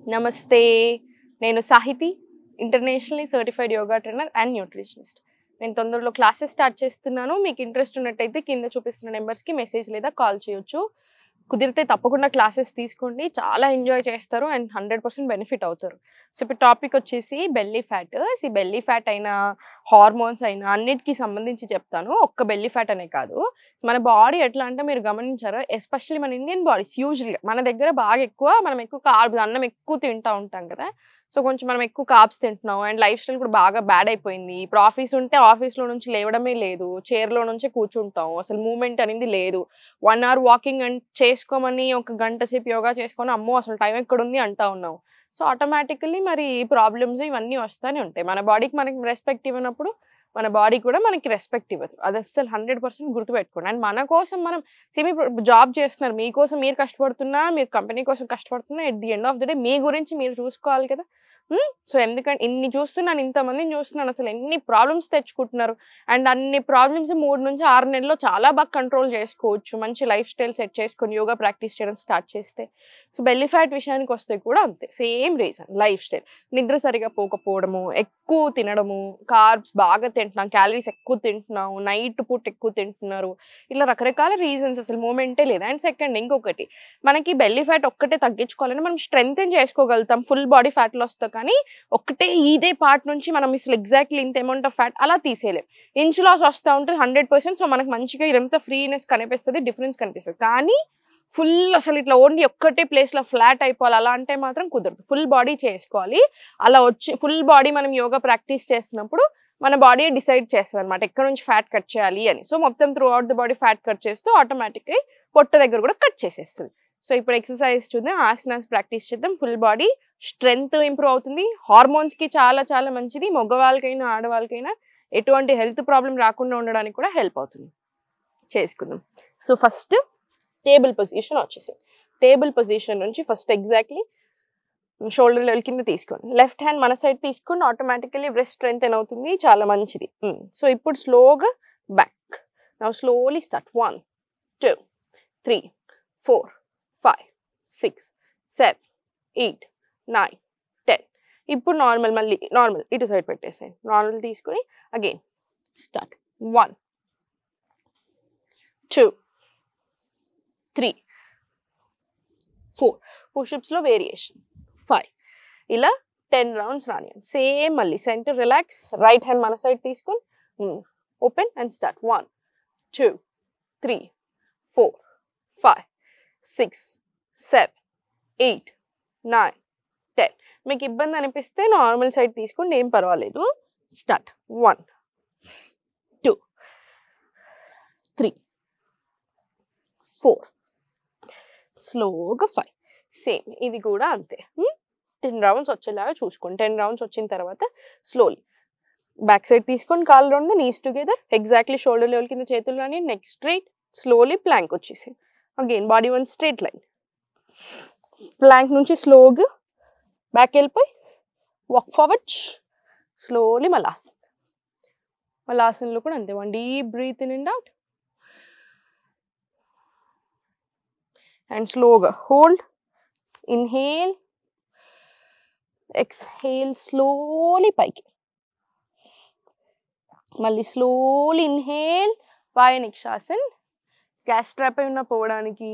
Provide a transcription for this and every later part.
నమస్తే. నేను Sahithi, internationally certified yoga trainer and nutritionist. నేను తొందరలో క్లాసెస్ స్టార్ట్ చేస్తున్నాను. మీకు ఇంట్రెస్ట్ ఉన్నట్టయితే కింద చూపిస్తున్న నెంబర్స్‌కి మెసేజ్ లేదా కాల్ చేయొచ్చు. కుదిరితే తప్పకుండా క్లాసెస్ తీసుకోండి. చాలా ఎంజాయ్ చేస్తారు అండ్ 100% బెనిఫిట్ అవుతారు. సో, ఇప్పుడు టాపిక్ వచ్చేసి బెల్లీ ఫ్యాట్. ఈ బెల్లీ ఫ్యాట్ అయినా, హార్మోన్స్ అయినా అన్నిటికి సంబంధించి చెప్తాను. ఒక్క బెల్లీ ఫ్యాట్ అనే కాదు. మన బాడీ ఎట్లా అంటే మీరు గమనించారా? ఎస్పెషల్లీ మన ఇండియన్ బాడీస్ యూజువల్‌గా మన దగ్గర బాగా ఎక్కువ మనం ఎక్కువ కార్బ్స్ అన్నం ఎక్కువ తింటా ఉంటాం కదా! సో, కొంచెం మనం ఎక్కువ కార్బ్స్ తింటున్నాం అండ్ లైఫ్ స్టైల్ కూడా బాగా బ్యాడ్ అయిపోయింది. ఇప్పుడు ఆఫీస్ ఉంటే ఆఫీస్‌లో నుంచి లేవడమే లేదు. చైర్‌లో నుంచే కూర్చుంటాం. అసలు మూవ్‌మెంట్ అనేది లేదు. 1 అవర్ వాకింగ్ చేసుకోమని ఒక గంట సేపు యోగా చేసుకొని అమ్మో! అసలు టైం ఎక్కడుంది అంటా ఉన్నాం. సో, ఆటోమేటికల్లీ మరి ప్రాబ్లమ్స్ ఇవన్నీ వస్తానే ఉంటాయి. మన బాడీకి మనకి రెస్పెక్ట్ ఇవ్వనప్పుడు మన బాడీ కూడా మనకి రెస్పెక్ట్ ఇవ్వదు. అది అస్సలు 100% గుర్తుపెట్టుకోండి. అండ్ మన కోసం మనం ఇప్పుడు జాబ్ చేస్తున్నారు. మీకోసం మీరు కష్టపడుతున్నా, మీరు కంపెనీ కోసం కష్టపడుతున్నా, at the end of the day మీ గురించి మీరు చూసుకోవాలి కదా! సో, ఎందుకంటే ఇన్ని చూస్తున్నాను, ఇంతమందిని చూస్తున్నాను. అసలు ఎన్ని ప్రాబ్లమ్స్ తెచ్చుకుంటున్నారు. అండ్ అన్ని ప్రాబ్లమ్స్ 3-6 నెలల్లో చాలా బాగా కంట్రోల్ చేసుకోవచ్చు. మంచి లైఫ్ స్టైల్ సెట్ చేసుకొని యోగా ప్రాక్టీస్ చేయడం స్టార్ట్ చేస్తే. సో, బెల్లీ ఫ్యాట్ విషయానికి వస్తే కూడా అంతే. Same reason life style. నిద్ర సరిగ్గా పోకపోవడము, ఎక్కువ తినడము, కార్బ్స్ బాగా తింటున్నాం, క్యాలరీస్ ఎక్కువ తింటున్నాము, నైట్ పూట ఎక్కువ తింటున్నారు. ఇలా రకరకాల రీజన్స్ అసలు మూమెంటే లేదు. అండ్ సెకండ్ ఇంకొకటి మనకి బెల్లీ ఫ్యాట్ ఒక్కటే తగ్గించుకోవాలని మనం స్ట్రెంథెన్ చేసుకోగలుగుతాం. ఫుల్ బాడీ ఫ్యాట్ లాస్ తో కానీ ఒక్కటే ఇదే పార్ట్ నుంచి మనం అసలు ఎగ్జాక్ట్లీ ఇంత అమౌంట్ ఆఫ్ ఫ్యాట్ అలా తీసేయలేం. ఇంచ్ లాస్ వస్తూ ఉంటుంది 100%. సో, మనకు మంచిగా ఇదంతా ఫ్రీనెస్ కనిపిస్తది, డిఫరెన్స్ కనిపిస్తది. కానీ ఫుల్ అసలు ఇట్లా ఓన్లీ ఒక్కటే ప్లేస్‌లో ఫ్లాట్ అయిపోవాలి అలా అంటే మాత్రం కుదరదు. ఫుల్ బాడీ చేసుకోవాలి. అలా వచ్చి ఫుల్ బాడీ మనం యోగా ప్రాక్టీస్ చేస్తున్నప్పుడు మన బాడీ డిసైడ్ చేస్తదనమాట ఎక్కడి నుంచి ఫ్యాట్ కట్ చేయాలి అని. సో, మొత్తం through out the body fat cut చేస్తూ ఆటోమేటిక్‌గా పొట్ట దగ్గర కూడా కట్ చేసేస్తది. సో, ఇప్పుడు ఎక్సర్‌సైజ్ చూద్దాం. ఆసనాస్ ప్రాక్టీస్ చేద్దాం. ఫుల్ బాడీ స్ట్రెంగ్త్ ఇంప్రూవ్ అవుతుంది. హార్మోన్స్‌కి చాలా చాలా మంచిది. మగవాళ్ళకైనా, ఆడవాళ్ళకైనా ఎటువంటి హెల్త్ ప్రాబ్లమ్ రాకుండా ఉండడానికి కూడా హెల్ప్ అవుతుంది. చేసుకుందాం. సో, ఫస్ట్ టేబుల్ పొజిషన్ వచ్చేసేయండి. టేబుల్ పొజిషన్ నుంచి ఫస్ట్ ఎగ్జాక్ట్‌లీ షోల్డర్ లెవెల్ కింద తీసుకోండి. లెఫ్ట్ హ్యాండ్ మన సైడ్ తీసుకొని ఆటోమేటికల్లీ బ్రెస్ట్ స్ట్రెంథెన్ అవుతుంది. చాలా మంచిది. సో, ఇప్పుడు స్లోగా బ్యాక్. Now slowly start. 1, 2, 3, 4, 5, 6, 7, 8, 9, 10. ఇప్పుడు నార్మల్ మళ్ళీ నార్మల్ ఇటు సైడ్ పెట్టేసేయండి. నార్మల్ తీసుకొని అగైన్ స్టార్ట్. 1, 2, 3, 4. పుషప్స్‌లో వేరియేషన్. 5. ఇలా 10 రౌండ్స్ రానియండి. సేమ్ మళ్ళీ సెంటర్ రిలాక్స్. రైట్ హ్యాండ్ మన సైడ్ తీసుకొని ఓపెన్ అండ్ స్టార్ట్. 1, 2, 3, 4, 5, 6, 7, 8, 9, 10. మీకు ఇబ్బంది అనిపిస్తే నార్మల్ సైడ్ తీసుకోండి, ఏం పర్వాలేదు. స్టార్ట్. 1, 2, 3, 4. స్లోగా 5. సేమ్ ఇది కూడా అంతే. 10 రౌండ్స్ వచ్చేలాగా చూసుకోండి. 10 రౌండ్స్ వచ్చిన తర్వాత స్లోలీ బ్యాక్ సైడ్ తీసుకొని కాళ్ళు రెండు knees together. Exactly shoulder level కింద చేతులు రాని. Neck straight. స్లోలీ ప్లాంక్ వచ్చేసి again body one straight line. Plank నుంచి స్లోగా బ్యాక్ వెళ్ళిపోయి వాక్ ఫార్వర్డ్. స్లోలీ మలాసన్. మలాసన్లో కూడా అంతే. 1 deep breath in and out. And స్లోగా హోల్డ్. Inhale, exhale. స్లోలీ పైకి. మళ్ళీ స్లోలీ ఇన్హేల్. వాయు నిక్షాసన్. గ్యాస్ ట్రాప్ అయిన పోవడానికి,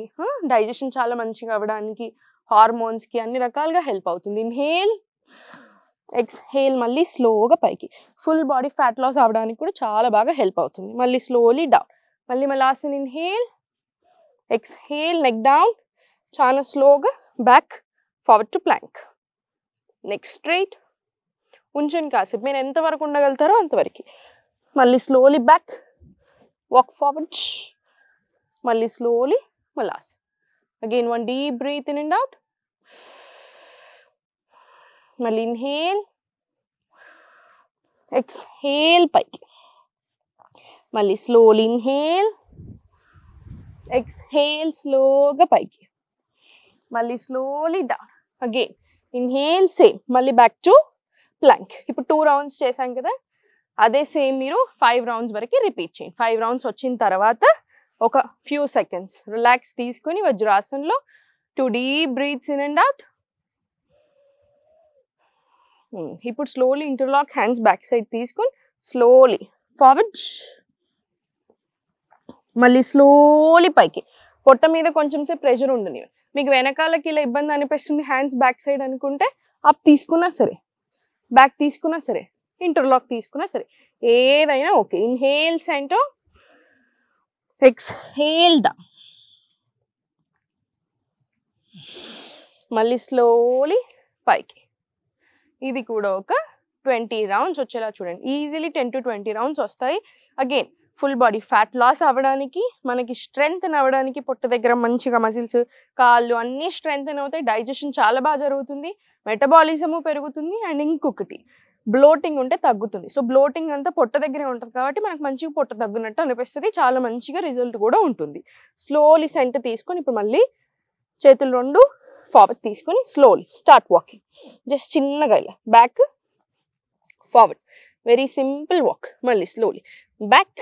డైజెషన్ చాలా మంచిగా అవ్వడానికి, హార్మోన్స్కి అన్ని రకాలుగా హెల్ప్ అవుతుంది. Inhale, exhale. మళ్ళీ స్లోగా పైకి. ఫుల్ బాడీ ఫ్యాట్ లాస్ అవ్వడానికి కూడా చాలా బాగా హెల్ప్ అవుతుంది. మళ్ళీ స్లోలీ డౌన్. మళ్ళీ మలాసన్. Inhale, exhale, neck down. చాలా స్లోగా back forward to plank. Neck straight. ఉంచండి కాసేపు. మీరు ఎంతవరకు ఉండగలుగుతారో అంతవరకు. మళ్ళీ స్లోలీ బ్యాక్ వాక్ ఫార్వర్డ్. మళ్ళీ స్లోలీ మలాస్. Again 1 deep breath in and out. మళ్ళీ ఇన్హేల్, ఎక్స్హేల్ పైకి. మళ్ళీ స్లోలీ ఇన్హేల్, ఎక్స్హేల్. స్లోగా పైకి. మళ్ళీ slowly down. Again inhale. Same మళ్ళీ బ్యాక్ టు ప్లాంక్. ఇప్పుడు 2 రౌండ్స్ చేశాం కదా, అదే సేమ్ మీరు 5 రౌండ్స్ వరకు రిపీట్ చేయండి. 5 రౌండ్స్ వచ్చిన తర్వాత ఒక ఫ్యూ సెకండ్స్ రిలాక్స్ తీసుకుని వజ్రాసన్లో 2 deep breaths in and out. ఇప్పుడు slowly interlock hands back side తీసుకొని స్లోలీ ఫార్వర్డ్, మళ్ళీ స్లోలీ పైకి. పొట్ట మీద కొంచెం సేపు ప్రెషర్ ఉండని. మీకు వెనకాలకి ఇలా ఇబ్బంది అనిపిస్తుంది హ్యాండ్స్ బ్యాక్ సైడ్ అనుకుంటే అప్ తీసుకున్నా సరే, బ్యాక్ తీసుకున్నా సరే, ఇంటర్లాక్ తీసుకున్నా సరే, ఏదైనా okay. Inhale centre, exhale down, మళ్ళీ స్లోలీ పైకి. ఇది కూడా ఒక 20 రౌండ్స్ వచ్చేలా చూడండి. ఈజీలీ 10 to 20 రౌండ్స్ వస్తాయి. Again full body fat loss అవ్వడానికి, మనకి స్ట్రెంగ్త్ అవ్వడానికి, పొట్ట దగ్గర మంచిగా మజిల్స్, కాళ్ళు అన్నీ స్ట్రెంగ్త్ అవుతాయి. డైజెషన్ చాలా బాగా జరుగుతుంది, మెటబాలిజము పెరుగుతుంది. అండ్ ఇంకొకటి బ్లోటింగ్ ఉంటే తగ్గుతుంది. సో బ్లోటింగ్ అంతా పొట్ట దగ్గరే ఉంటుంది కాబట్టి మనకు మంచిగా పొట్ట తగ్గునట్టు అనిపిస్తుంది. చాలా మంచిగా రిజల్ట్ కూడా ఉంటుంది. స్లోలీ సెంటర్ తీసుకొని ఇప్పుడు మళ్ళీ చేతులు రెండు ఫార్వర్డ్ తీసుకొని స్లోలీ స్టార్ట్ వాకింగ్. జస్ట్ చిన్నగా ఇలా back forward, very simple walk. మళ్ళీ స్లోలీ బ్యాక్,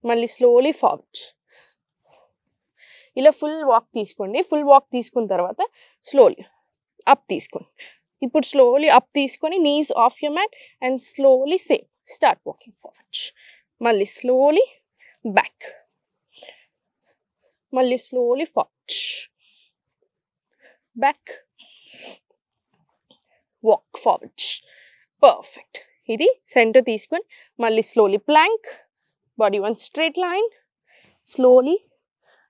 మళ్ళీ స్లోలీ ఫార్వర్డ్. ఇలా ఫుల్ వాక్ తీసుకోండి. ఫుల్ వాక్ తీసుకున్న తర్వాత స్లోలీ అప్ తీసుకోండి. ఇప్పుడు స్లోలీ అప్ తీసుకొని knees of your mat and slowly same start walking forward. మళ్ళీ స్లోలీ బ్యాక్, మళ్ళీ slowly forward, back, walk forward. Perfect. ఇది సెంటర్ తీసుకొని మళ్ళీ slowly plank, body one straight line, slowly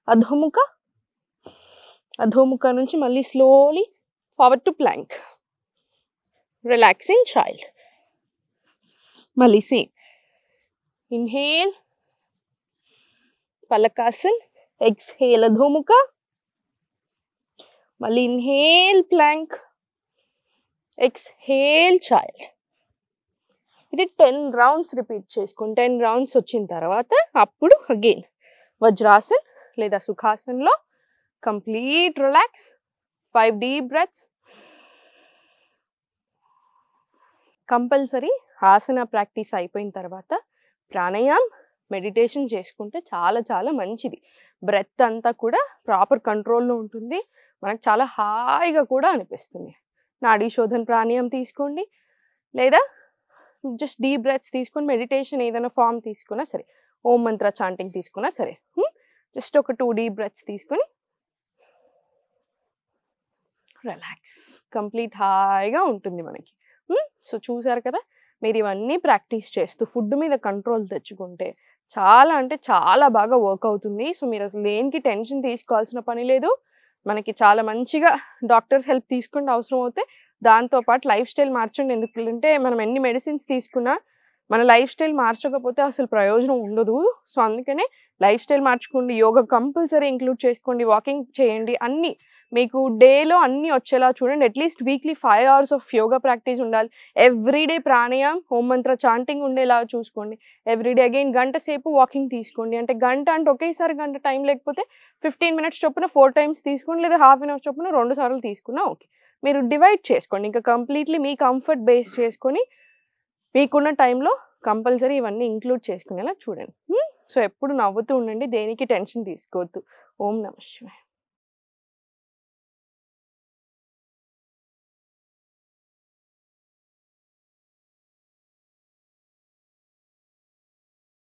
అధోముఖ, అధోముఖ నుంచి మళ్ళీ slowly forward to plank, relaxing child. మళ్ళీ సేమ్ ఇన్హేల్ పలకాసన్, ఎక్స్హేల్ అధోముఖ, మళ్ళీ ఇన్హేల్ ప్లాంక్, ఎక్స్హేల్ చైల్డ్. ఇది 10 రౌండ్స్ రిపీట్ చేసుకోండి. 10 రౌండ్స్ వచ్చిన తర్వాత అప్పుడు అగైన్ వజ్రాసన్ లేదా సుఖాసన్లో complete relax. 5 deep breaths. Compulsory ఆసన ప్రాక్టీస్ అయిపోయిన తర్వాత ప్రాణాయామం, మెడిటేషన్ చేసుకుంటే చాలా చాలా మంచిది. బ్రెత్ అంతా కూడా ప్రాపర్ కంట్రోల్లో ఉంటుంది. మనకు చాలా హాయిగా కూడా అనిపిస్తుంది. నాడీ శోధన ప్రాణాయామం తీసుకోండి, లేదా జస్ట్ డీప్ బ్రెత్స్ తీసుకొని మెడిటేషన్ ఏదైనా ఫామ్ తీసుకున్నా సరే, ఓం మంత్ర చాంటింగ్ తీసుకున్నా సరే, జస్ట్ ఒక 2 డీప్ బ్రెత్స్ తీసుకొని రిలాక్స్. కంప్లీట్ హాయిగా ఉంటుంది మనకి. సో చూసారు కదా, మీరు ఇవన్నీ ప్రాక్టీస్ చేస్తూ ఫుడ్ మీద కంట్రోల్ తెచ్చుకుంటే చాలా అంటే చాలా బాగా వర్క్ అవుతుంది. సో మీరు అసలు దేనికి టెన్షన్ తీసుకోవాల్సిన పని లేదు. మనకి చాలా మంచిగా డాక్టర్స్ హెల్ప్ తీసుకుంటే అవసరం అవుతే, దాంతోపాటు లైఫ్ స్టైల్ మార్చండి. ఎందుకంటే మనం ఎన్ని మెడిసిన్స్ తీసుకున్నా మన లైఫ్ స్టైల్ మార్చకపోతే అసలు ప్రయోజనం ఉండదు. సో అందుకనే లైఫ్ స్టైల్ మార్చుకోండి, యోగా కంపల్సరీ ఇంక్లూడ్ చేసుకోండి, వాకింగ్ చేయండి. అన్నీ మీకు డేలో అన్నీ వచ్చేలా చూడండి. At least weekly 5 hours of yoga practice ఉండాలి. ఎవ్రీడే ప్రాణాయామం, హోం మంత్ర చాంటింగ్ ఉండేలా చూసుకోండి. ఎవ్రీడే అగైన్ గంట సేపు వాకింగ్ తీసుకోండి. అంటే గంట అంటే ఒకేసారి గంట టైం లేకపోతే 15 minutes చొప్పున 4 times తీసుకోండి, లేదా హాఫ్ అన్ అవర్ చొప్పున 2 సార్లు తీసుకున్నా ఓకే. మీరు డివైడ్ చేసుకోండి. ఇంకా కంప్లీట్లీ మీ కంఫర్ట్ బేస్ చేసుకొని మీకున్న టైంలో కంపల్సరీ ఇవన్నీ ఇంక్లూడ్ చేసుకునేలా చూడండి. సో ఎప్పుడు నవ్వుతూ ఉండండి, దేనికి టెన్షన్ తీసుకోవద్దు. ఓం నమః శివాయ.